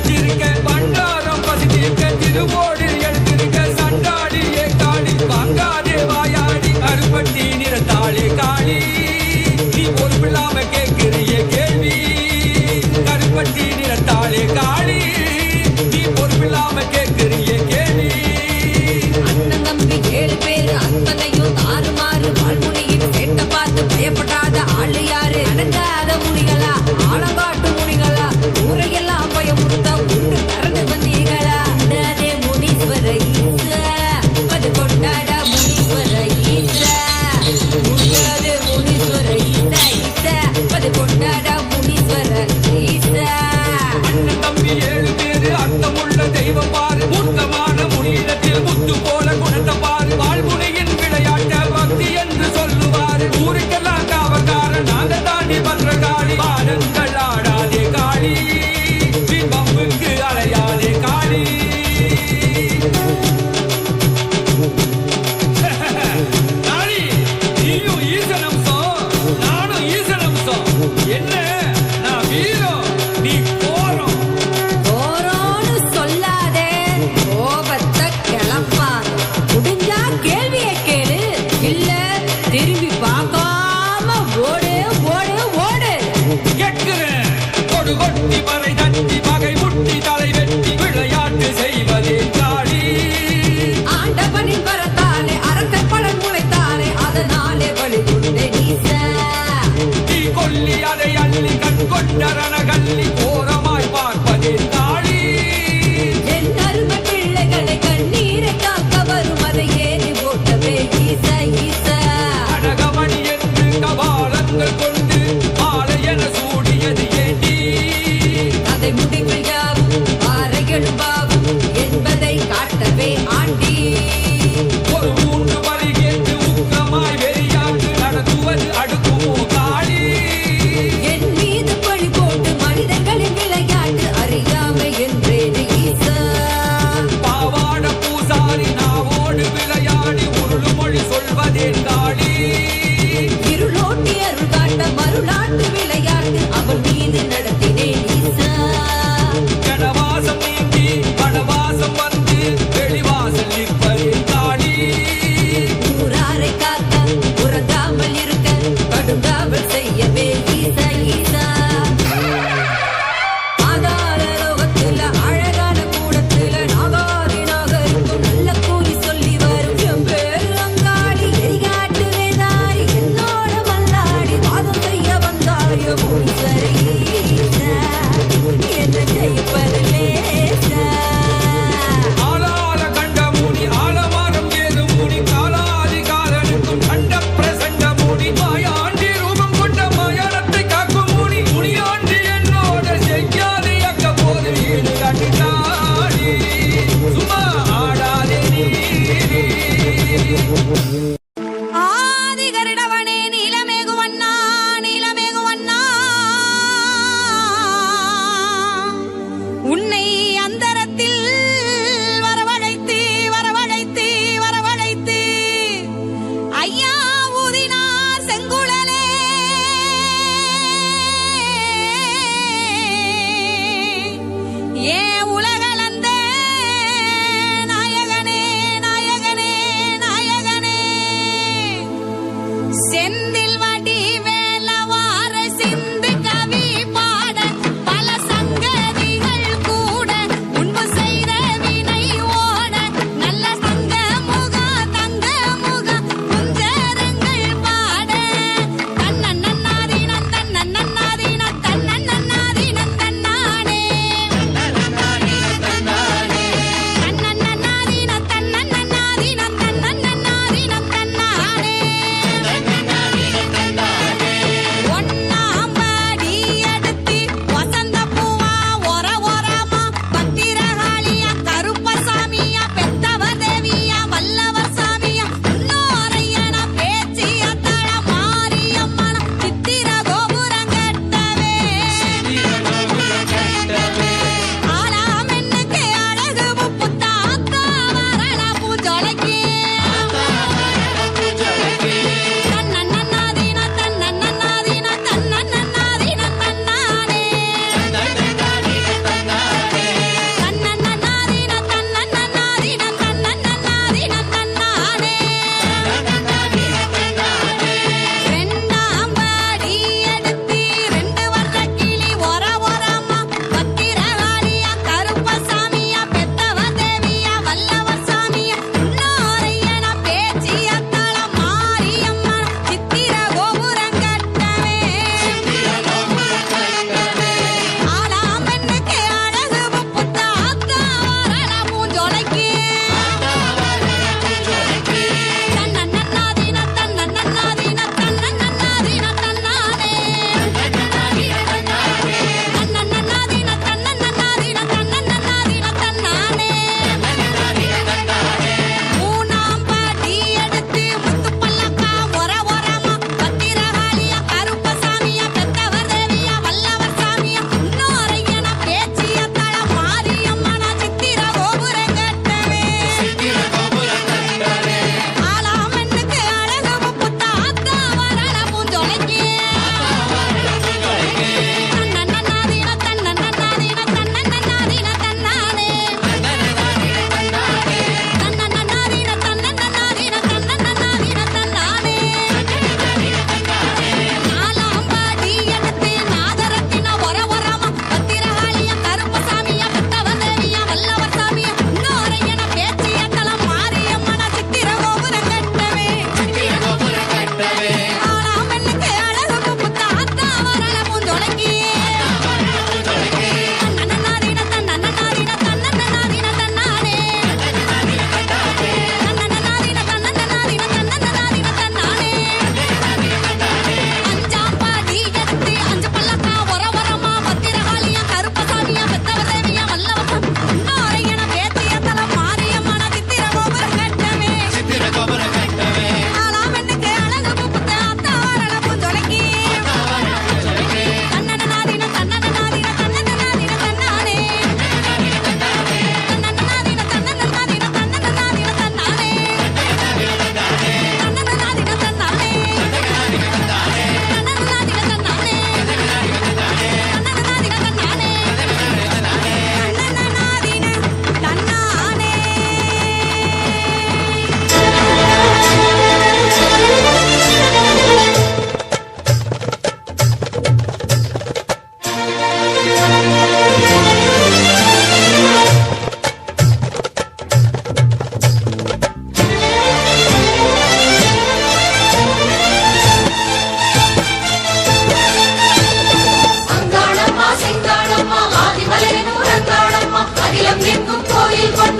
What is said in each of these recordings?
வச்சிருக்க பண்டாரம் பசித்திருக்க திருவோடு எடுத்திருக்க சண்டாடியே காளி வாங்காதே வாயாடி கருப்பட்டி நிறத்தாளே காளி நீ பொறுப்பில்லாம கேட்கிறிய கேள்வி கருப்பட்டி நிறத்தாளே காளி நீ பொறுப்பில்லாம கேட்கிறிய கேள்வி அண்ணன் தம்பி 7 பேரு அத்தனையும் தாறுமாறு வாழ்முனையின் சேட்ட பார்த்து பயப்படாத ஆளு யாரு அடங்காத முனிகளா ஆழங்காட்டு முனிகளா ஊரையெல்லாம் பயமுறுத்த உண்டு கரண்டு வந்தீங்களா அண்டாதே முனீஸ்வர ஈசா அது கொண்டாட முனீஸ்வர ஈசா முடியாதே முனீஸ்வர ஈசா ஈசா அது கொண்டாட முனீஸ்வர ஈசா அண்ணன் தம்பி 7 பேரு அர்த்தமுள்ள தெய்வம் பாரு மூர்த்தமான முனியிடத்தில் முத்து போல குணத்தை பாரு வாழ்முனையின் விளையாட்ட பக்தி என்று சொல்லுவாரு ஊருக்கெல்லாம் காவக்காரன் நாங்க தாண்டி பத்திரகாளி பாடங்கள் ஆடாதே காளி பம்புக்கு அலையாதே காளி காளி நீயும் ஈசனம்சம் நானும் ஈசனம்சம் என்ன நான் வீரம் நீ போறோம் போறோன்னு சொல்லாதே கோபத்தை கிளப்பாத முடிஞ்சா கேள்விய கேளு இல்ல திரும்பி பார்க்காம ஓடு ஓடு ஓடு கேட்கிறேன் கொடு கொட்டி மறை தட்டி பகை முட்டி தலை வெட்டி விளையாட்டு செய்வதே காளி ஆண்டவனின் வரத்தாலே அரக்கன் பலன் முளைத்தாலே அதனாலே வழி கொண்டே நீசா நீ கொல்லி அதை அள்ளி கண் கொண்ட ரணகல்லி கோரமாய் பார்ப்பதே காளி என் அருமை பிள்ளைகளை கண்ணீரை காக்க வரும் அதை ஏறி போட்டவே ஈசா ஈசா அழகமணி என்று கபாலங்கள் கொண்டு மாலை என சூடியது ஏண்டி அதை முடிவில் யாவும் ஆரைகளும் பாவும் என்பதை காட்டவே ஆண்டி ஒரு 3 பலி கேட்டு உக்கிரமாய் வெறியாட்டு நடத்துவது அடுக்குமோ காளி என் மீது பழி போட்டு மனிதர்களின் விளையாட்டு அறியாமை என்றேன் ஈசா பாவாட பூசாரி நாவோடு விளையாடி உருளு மொழி சொல்வதே காளி இருளோட்டி அருள் காட்ட மருளாட்டு விளையாட்டு அவள் மீது நடத்தினேன் ஈசா கடவாசம் நீங்கி வடவாசம் வந்து வெளிவாசல் நிற்பதே காளி ஊராரை காக்க உறங்காமல் இருக்க கடுங்காவல் செய்யவே ஈசா ஈசா ஆதார லோகத்துல அழகான கூடத்துல நாகாதி நாகருக்கும் நல்ல கூலி சொல்லி வரும் என் பேரு அங்காடி எரிகாட்டு வேதாரி என்னோட மல்லாடி வாதம் செய்ய வந்தாய முனீஸ்வர ஈசா என்ன ஜெயிப்பது லேசா ஆளால கண்ட மூடி ஆலமரம் ஏது மூடி காலாதி காலனுக்கும் கண்ட பிரசண்ட மூடி மாயாண்டி ரூபம் கொண்ட மாயானத்தை காக்கும் மூடி முனியாண்டி என்னோட செய்யாதே அக்க போது வீடு கட்டினாடி சும்மா ஆடாதே நீ ஆதி கருடவனே நீலமேகுவண்ணா நீலமேகுவண்ணா உன்னை அந்தரத்தில் வரவழைத்து வரவழைத்து வரவழைத்து ஐயா ஊதினார் செங்குழலே ஏ உலகளந்த நாயகனே நாயகனே நாயகனே செந்தில் வடி வேலவார சிந்து கவி பாட பல சங்கதிகள் கூட முன்பு செய்த வினை ஓட நல்ல சங்க முகா தங்க முகா குஞ்சரங்கள் பாட தன்னன் நன்னாதி நந்தன் நன்னாதி நத்தன் நன்னாதி நந்தன் நானே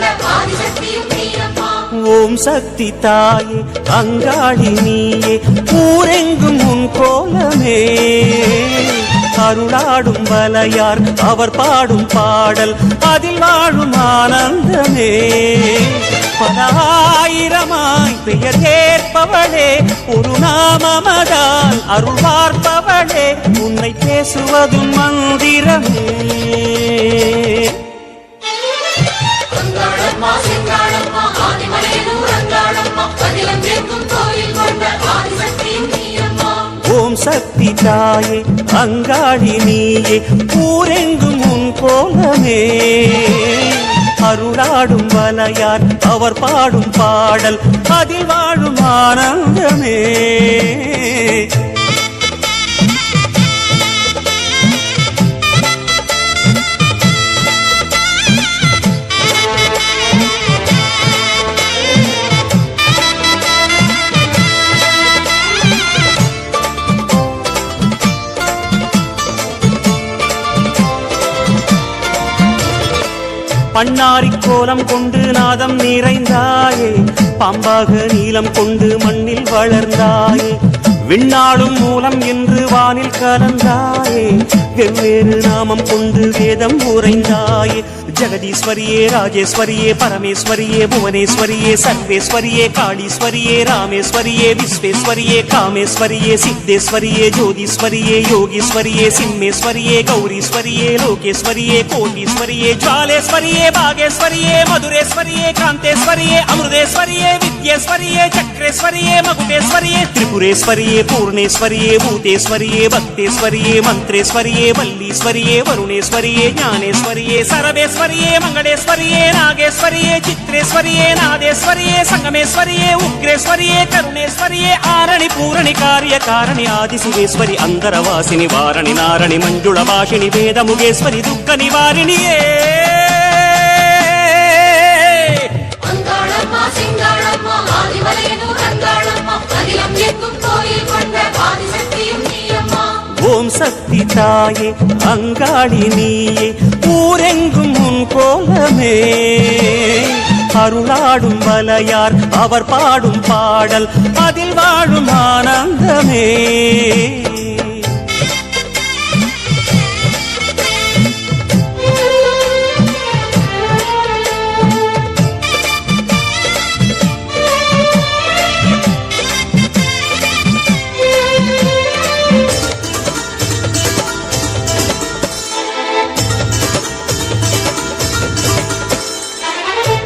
கொண்ட ஆதிசக்தியும் நீயம்மா. ஓம் சக்தி தாயே அங்காளி நீயே ஊரெங்கும் உன் கோலமே அருளாடும் வலையார் அவர் பாடும் பாடல் அதில் வாழும் ஆனந்தமே பல ஆயிரமாய் பெயர் கேட்பவளே ஒரு நாமமதால் அருள் பார்ப்பவளே உன்னை பேசுவதும் மந்திரமே அங்காளம்மா செங்காளம்மா ஆதிமலையனூர் அங்காளம்மா அகிலம் எங்கும் கோயில் கொண்ட ஆதிசக்தியும் நீயம்மா. ஓம் சக்தி தாயே அங்காளி நீயே ஊரெங்கும் உன் கோலமே அருளாடும் வலையார் அவர் பாடும் பாடல் அதில் வாழும் ஆனந்தமே பண்ணாரி கோலம் கொண்டு நாதம் நிறைந்தாயே பாம்பாக நீலம் கொண்டு மண்ணில் வளர்ந்தாயே விண்ணாடும் மூலம் என்று வானில் கலந்தாயே வெவ்வேறு நாமம் கொண்டு வேதம் உரைந்தாயே ஜெகதீஸ்வரியே ராஜேஸ்வரியே பரமேஸ்வரியே புவனேஸ்வரியே சர்வேஸ்வரியே காளீஸ்வரியே ராமேஸ்வரியே விஸ்வேஸ்வரியே காமேஸ்வரியே சித்தேஸ்வரியே ஜோதீஸ்வரியே யோகீஸ்வரியே சிம்மேஸ்வரியே கௌரீஸ்வரியே லோகேஸ்வரியே கோட்டீஸ்வரியே ஜுவாலேஸ்வரியே பாகேஸ்வரியே மதுரேஸ்வரியே காந்தேஸ்வரியே அமிர்தேஸ்வரியே வித்யேஸ்வரியே சக்ரேஸ்வரியே மகுடேஸ்வரியே திரிபுரேஸ்வரியே பூர்ணேஸ்வரியே பூதேஸ்வரியே பக்தேஸ்வரியே மந்திரேஸ்வரியே வல்லீஸ்வரியே வருணேஸ்வரியே ஞானேஸ்வரியே சரவேஸ்வரியே மங்களேஸ்வரியே நாகேஸ்வரியே சித்ரேஸ்வரியே நாதேஸ்வரியே சங்கமேஸ்வரியே உக்ரேஸ்வரியே கருணேஸ்வரியே ஆரணி பூரணி காரிய காரணி ஆதிசிவேஸ்வரி அந்தரவாசினி வாரணி நாரணி மஞ்சுள பாஷினி வேதமுகேஸ்வரி துக்க நிவாரிணியே அங்காளம்மா செங்காளம்மா ஆதிமலையனூர் அங்காளம்மா அகிலம் எங்கும் கோயில் கொண்ட ஆதிசக்தியும் நீயம்மா. ஓம் சக்தி தாயே அங்காளி நீயே ஊரெங்கும் உன் கோலமே அருளாடும் வலையார் அவர் பாடும் பாடல் அதில் வாழும் ஆனந்தமே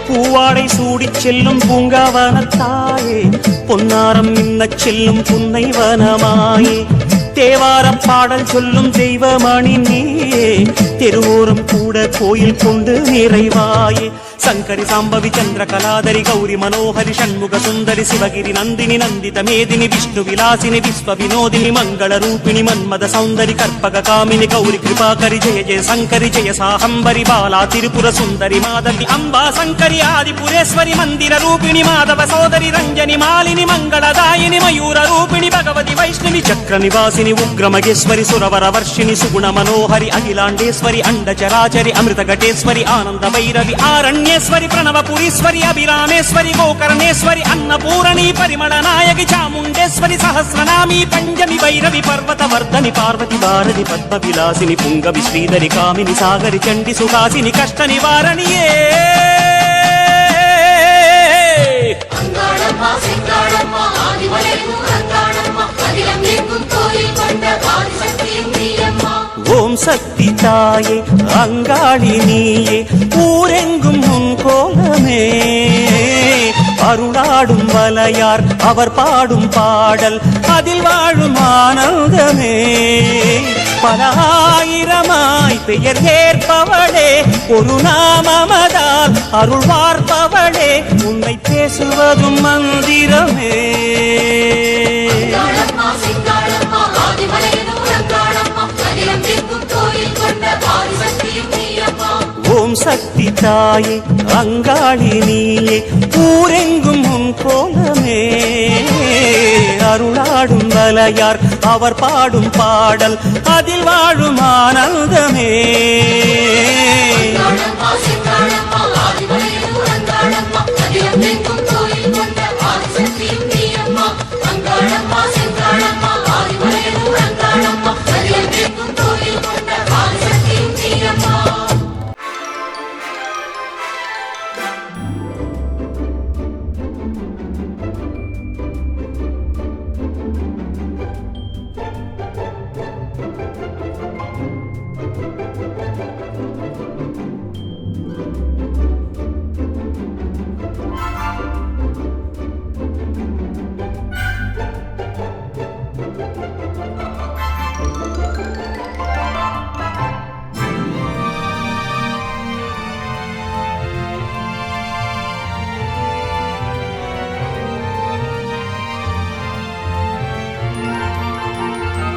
பூவாடை சூடிச் செல்லும் பூங்காவனத்தாயே பொன்னாரம் மின்னச் செல்லும் புன்னை வனமாயே தேவாரம் பாடல் சொல்லும் தெய்வமணி நீயே தெருவோரம் கூட கோயில் கொண்டு நிறைவாயே சங்கரி சாம்பவி சந்திர கலாதரி கௌரி மனோஹரி ஷண்முக சுந்தரி சிவகிரி நந்தினி நந்தித மேதினி விஷ்ணு விலாசினி விஸ்வ வினோதினி மங்கள ரூபிணி மன்மத சௌந்தரி கற்பக காமினி கௌரி கிருபாகரி ஜெய ஜெய சங்கரி ஜெய சாஹம்பரி பாலா திரிபுர சுந்தரி மாதவி அம்பா சங்கரி ஆதிபுரேஸ்வரி மந்திர ரூபிணி மாதவ சோதரி ரஞ்சனி மாலினி மங்களதாயினி மயூர ரூபிணி பகவதி வைஷ்ணவி சக்கர நிவாசினி உக்ர மகேஸ்வரி சுரவர வர்ஷிணி சுகுண மனோஹரி அகிலாண்டேஸ்வரி அண்ட சராச்சரி அமிர்த கட்டேஸ்வரி ஆனந்த பைரவி ஆரண்யேஸ்வரி பிரணவபுரீஸ்வரி அபிராமேஸ்வரி கோகர்ணேஸ்வரி அன்னபூரணி பரிமள நாயகி சாமுண்டேஸ்வரி சஹஸ்ரநாமி பஞ்சமி பைரவி பர்வத வர்தனி பார்வதி பாரதி பத்ம விலாசினி புங்கவி ஸ்ரீதரி காமினி சாகரி சண்டி சுகாசினி கஷ்ட நிவாரணியே அங்காளம்மா செங்காளம்மா ஆதிமலையனூர் அங்காளம்மா அகிலம் எங்கும் கோயில் கொண்ட ஆதிசக்தியும் நீயம்மா. ஓம் சக்தி தாயே அங்காளி நீயே ஊரெங்கும் உன் கோலமே அருளாடும் வலையார் அவர் பாடும் பாடல் அதில் வாழும் ஆனந்தமே பல ஆயிரமாய் பெயர் ஏற்பவளே ஒரு நாமமதால் அருள் பார்ப்பவளே உன்னை பேசுவதும் மந்திரமே அங்காளம்மா செங்காளம்மா ஆதிமலையனூர் அங்காளம்மா அகிலம் எங்கும் கோயில் கொண்ட ஆதிசக்தியும் நீயம்மா. ஓம் சக்தி தாயே அங்காளி நீயே ஊரெங்கும் உன் கோலமே அருளாடும் வலையார் அவர் பாடும் பாடல் அதில் வாழும் ஆனந்தமே அங்காளம்மா